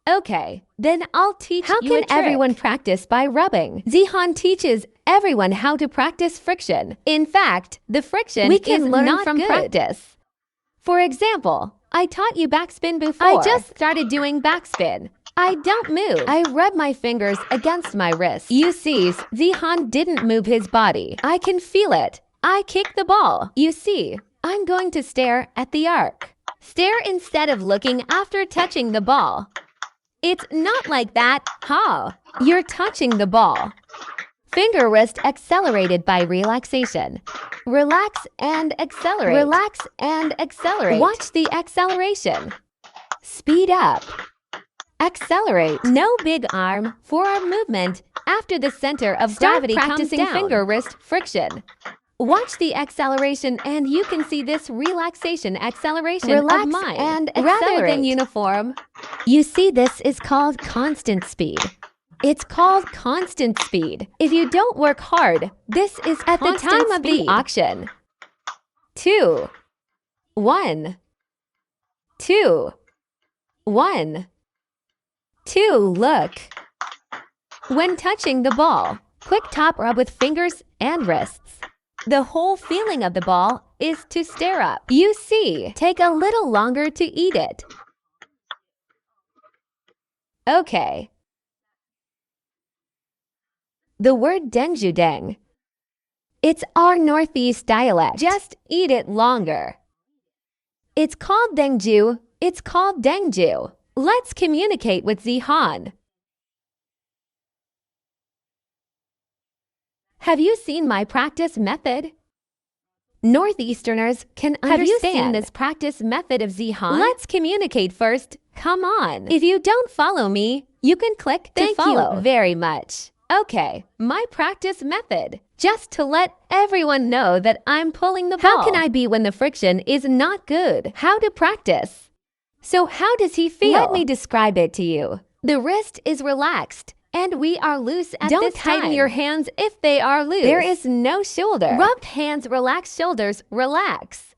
Okay, then I'll teach How you a can trick. everyone practice by rubbing? Xiao Han teaches everyone how to practice friction. In fact, the friction We can is learn not from good. practice. For example, I taught you backspin before. I just started doing backspin. I don't move. I rub my fingers against my wrist. You see, Xiao Han didn't move his body. I can feel it. I kick the ball. You see, I'm going to stare at the arc. Stare instead of looking after touching the ball. It's not like that, huh? You're touching the ball. Finger wrist accelerated by relaxation. Relax and accelerate. Relax and accelerate. Watch the acceleration. Speed up. Accelerate. No big arm, forearm movement after the center of gravity comes down. Finger wrist friction. Watch the acceleration and you can see this relaxation acceleration Relax of mine and rather than accelerate. uniform. You see, this is called constant speed. It's called constant speed. If you don't work hard, this is at the time of the auction. 2, 1, 2, 1, 2. Look. When touching the ball, quick top rub with fingers and wrists. The whole feeling of the ball is to stare up. You see, take a little longer to eat it. Okay. The word dengjudeng. It's our Northeast dialect. Just eat it longer. It's called dengju. It's called dengju. Let's communicate with Xiao Han. Have you seen my practice method? Northeasterners can understand. Have you seen this practice method of Xiao Han? Let's communicate first. Come on. If you don't follow me, you can click to follow. Thank you very much. Okay, my practice method. Just to let everyone know that I'm pulling the ball. How can I be when the friction is not good? How to practice? So how does he feel? Let me describe it to you. The wrist is relaxed. And we are loose at this time. Don't tighten your hands if they are loose. There is no shoulder. Rubbed hands relax, shoulders relax.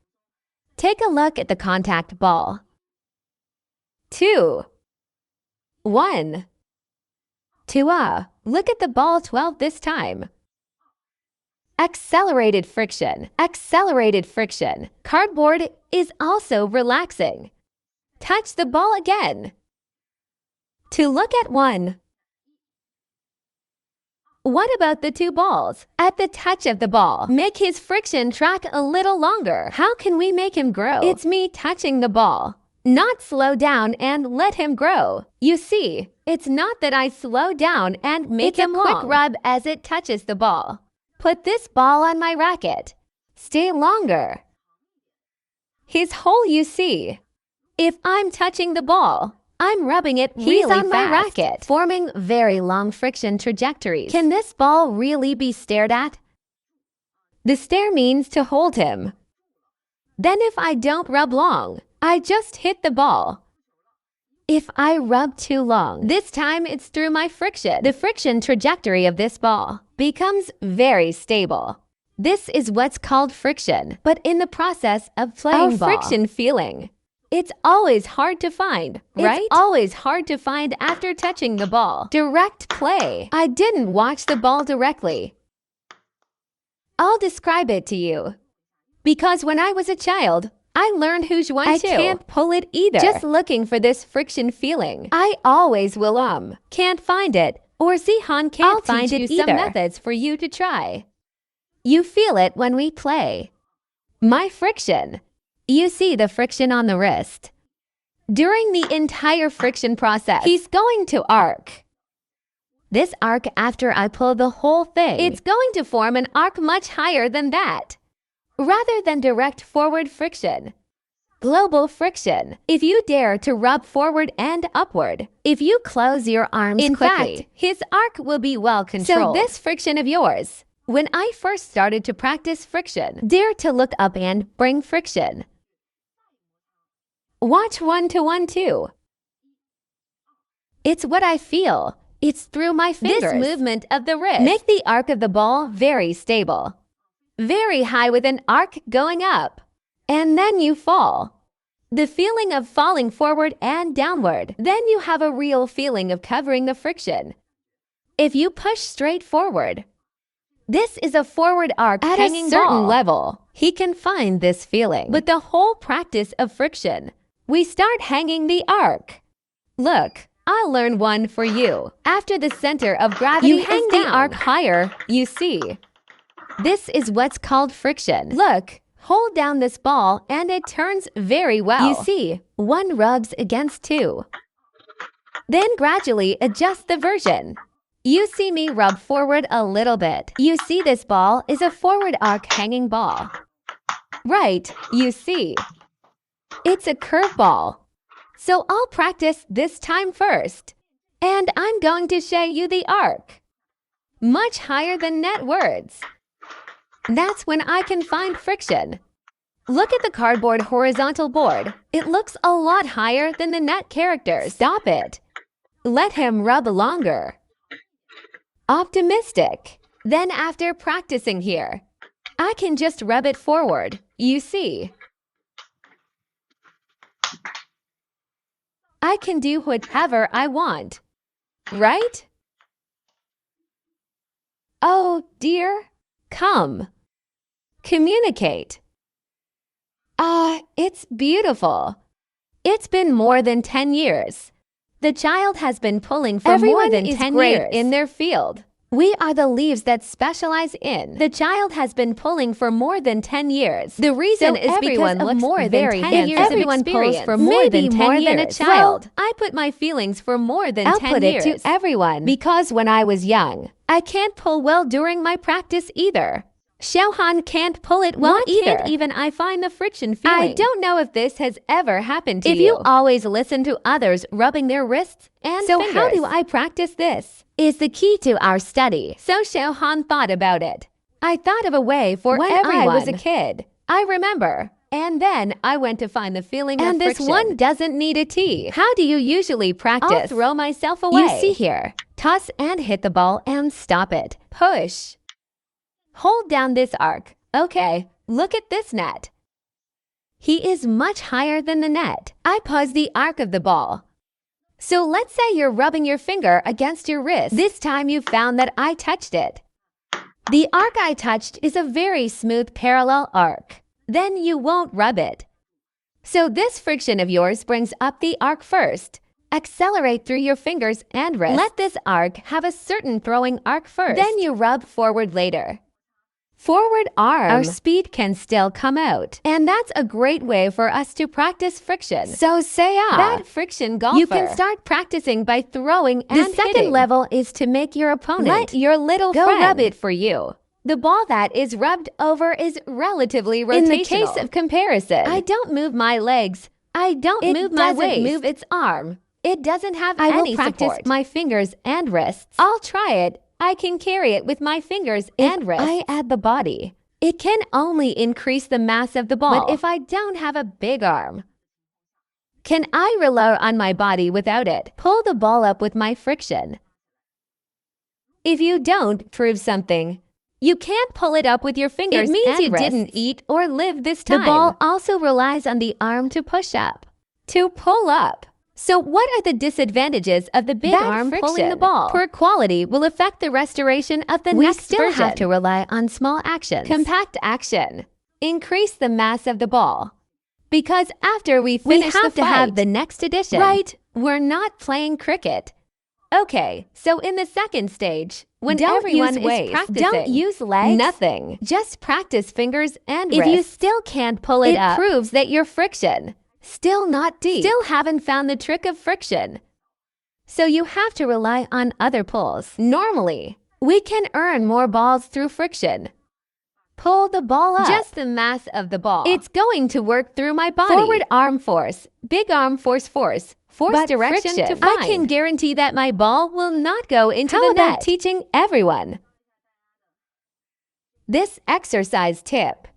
Take a look at the contact ball. 2, 1, 2. Look at the ball 12 this time. Accelerated friction. Accelerated friction. Cardboard is also relaxing. Touch the ball again. To look at 1. What about the 2 balls? At the touch of the ball, make his friction track a little longer. How can we make him grow? It's me touching the ball. Not slow down and let him grow. You see, it's not that I slow down and make him long. It's a quick rub as it touches the ball. Put this ball on my racket. Stay longer. His hole, you see. If I'm touching the ball, I'm rubbing it really fast. He's on my racket, forming very long friction trajectories. Can this ball really be stared at? The stare means to hold him. Then if I don't rub long, I just hit the ball. If I rub too long, this time it's through my friction. The friction trajectory of this ball becomes very stable. This is what's called friction, but in the process of playing ball. Friction feeling. It's always hard to find, right? It's always hard to find after touching the ball. Direct play. I didn't watch the ball directly. I'll describe it to you. Because when I was a child, I learned Hujuan too. I can't pull it either. Just looking for this friction feeling. I always will can't find it, or Xiao Han can't find it either. Some methods for you to try. You feel it when we play. My friction. You see the friction on the wrist. During the entire friction process, he's going to arc. This arc after I pull the whole thing, it's going to form an arc much higher than that. Rather than direct forward friction. Global friction. If you dare to rub forward and upward, if you close your arms quickly, in fact, his arc will be well controlled. So this friction of yours, when I first started to practice friction, dare to look up and bring friction. Watch 1 to 1 too. It's what I feel. It's through my fingers. This movement of the wrist. Make the arc of the ball very stable. Very high with an arc going up. And then you fall. the feeling of falling forward and downward. Then you have a real feeling of covering the friction. If you push straight forward, this is a forward arc At hanging a certain ball. level, He can find this feeling. But the whole practice of friction, we start hanging the arc. Look, I'll learn one for you. After the center of gravity you is hang down, the arc higher. you see. This is what's called friction. Look, hold down this ball and it turns very well. You see, one rubs against two. Then gradually adjust the version. You see me rub forward a little bit. You see this ball is a forward arc hanging ball. Right, you see. It's a curveball. So I'll practice this time first. And I'm going to show you the arc. Much higher than net words. That's when I can find friction. Look at the cardboard horizontal board. It looks a lot higher than the net characters. Stop it. Let him rub longer. Optimistic. Then after practicing here, I can just rub it forward, you see. I can do whatever I want, right? Oh dear, come. Communicate. It's beautiful. It's been more than 10 years. The child has been pulling for more than 10 years in their field. We are the leaves that specialize in. The child has been pulling for more than 10 years. The reason is because of more than 10 years everyone of experience. pulls for more than 10 more years. than a child. Well, I put my feelings for more than 10 years. I'll put it to everyone. Because when I was young, I can't pull well during my practice either. Xiao Han can't pull it well either. Can't even I find the friction feeling. I don't know if this has ever happened to you. If you always listen to others rubbing their wrists and fingers. How do I practice this? Is the key to our study. So Xiao Han thought about it. I thought of a way for when everyone. I was a kid. I remember. And then I went to find the feeling of friction. And this one doesn't need a T. How do you usually practice? I'll throw myself away. You see here. Toss and hit the ball and stop it. Push. Hold down this arc. Okay, look at this net. He is much higher than the net. I pause the arc of the ball. So let's say you're rubbing your finger against your wrist. This time you found that I touched it. The arc I touched is a very smooth parallel arc. Then you won't rub it. So this friction of yours brings up the arc first. Accelerate through your fingers and wrist. Let this arc have a certain throwing arc first. Then you rub forward later. Forward arm, our speed can still come out. And that's a great way for us to practice friction. So say that friction golfer. You can start practicing by throwing and hitting. The second level is to make your opponent, let your little friend rub it for you. The ball that is rubbed over is relatively rotational. In the case of comparison, I don't move my legs. I don't move my waist. It doesn't move its arm. It doesn't have any support. I will practice my fingers and wrists. I'll try it. I can carry it with my fingers and wrists. I add the body. It can only increase the mass of the ball. But if I don't have a big arm, can I rely on my body without it? Pull the ball up with my friction. If you don't prove something, you can't pull it up with your fingers and wrists. It means you didn't eat or live this time. The ball also relies on the arm to push up, to pull up. So what are the disadvantages of the big arm pulling the ball? Poor quality will affect the restoration of the next version. We still have to rely on small actions. Compact action. Increase the mass of the ball. Because after we finish the fight, to have the next edition. Right, we're not playing cricket. Okay, so in the second stage, when everyone is practicing, don't use legs, nothing. Just practice fingers and wrists. If you still can't pull it up, it proves that your friction still not deep. Still haven't found the trick of friction. So you have to rely on other pulls. Normally, we can earn more balls through friction. Pull the ball up. Just the mass of the ball. It's going to work through my body. Forward arm force, big arm force. Force direction to find. I can guarantee that my ball will not go into the net. How about teaching everyone this exercise tip?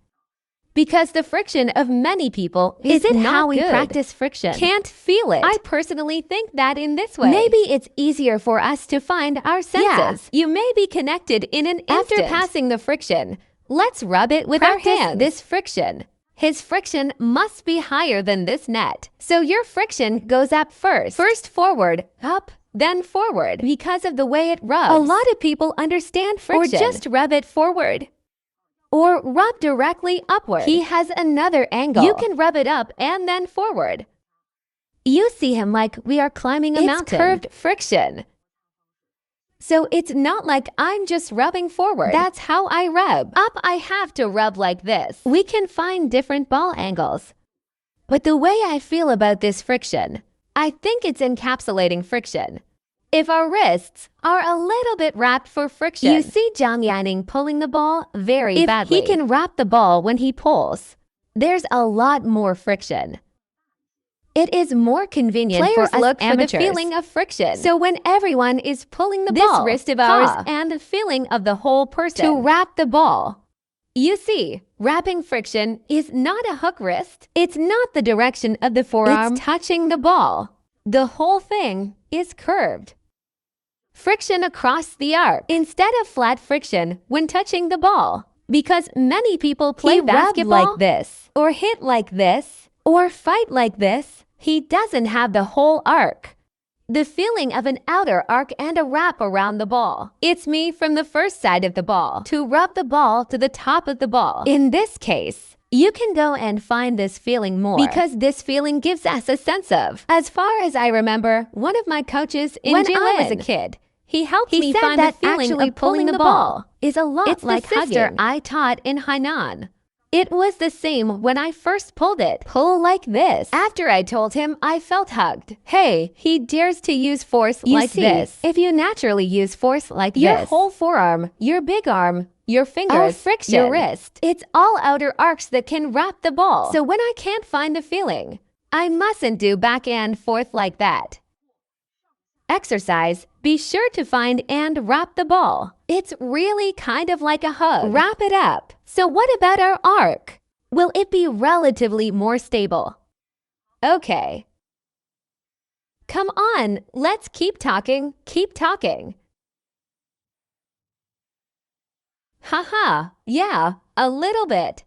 Because the friction of many people is not how we practice friction. Can't feel it. I personally think that in this way. Maybe it's easier for us to find our senses. Yeah, you may be connected in an instant. After passing the friction, let's rub it with our hands. This friction. His friction must be higher than this net. So your friction goes up first. First forward, up, then forward, because of the way it rubs. A lot of people understand friction. Or just rub it forward. Or rub directly upward. He has another angle. You can rub it up and then forward. You see him like we are climbing a mountain. It's curved friction. So it's not like I'm just rubbing forward. That's how I rub. Up, I have to rub like this. We can find different ball angles. But the way I feel about this friction, I think it's encapsulating friction. If our wrists are a little bit wrapped for friction, you see Zhang Yaning pulling the ball very badly. If he can wrap the ball when he pulls, there's a lot more friction. It is more convenient for us look amateurs for the feeling of friction. So when everyone is pulling the ball, this wrist of ours and the feeling of the whole person to wrap the ball. You see, wrapping friction is not a hook wrist. It's not the direction of the forearm. It's touching the ball. The whole thing is curved. Friction across the arc instead of flat friction when touching the ball. Because many people play basketball like this, or hit like this, or fight like this. He doesn't have the whole arc. The feeling of an outer arc and a wrap around the ball. It's me from the first side of the ball to rub the ball to the top of the ball. In this case, you can go and find this feeling more because this feeling gives us a sense of. As far as I remember, one of my coaches in when I was a kid, he helped me find the feeling of pulling the ball is a lot like the sister hugging I taught in Hainan. It was the same when I first pulled it. Pull like this. After I told him, I felt hugged. Hey, he dares to use force like this. If you naturally use force like this, your whole forearm, your big arm, your fingers, friction, your wrist, it's all outer arcs that can wrap the ball. So when I can't find the feeling, I mustn't do back and forth like that. Exercise, be sure to find and wrap the ball. It's really kind of like a hug. Wrap it up. So what about our arc? Will it be relatively more stable? Okay. Come on, let's keep talking, keep talking. Haha, yeah, a little bit.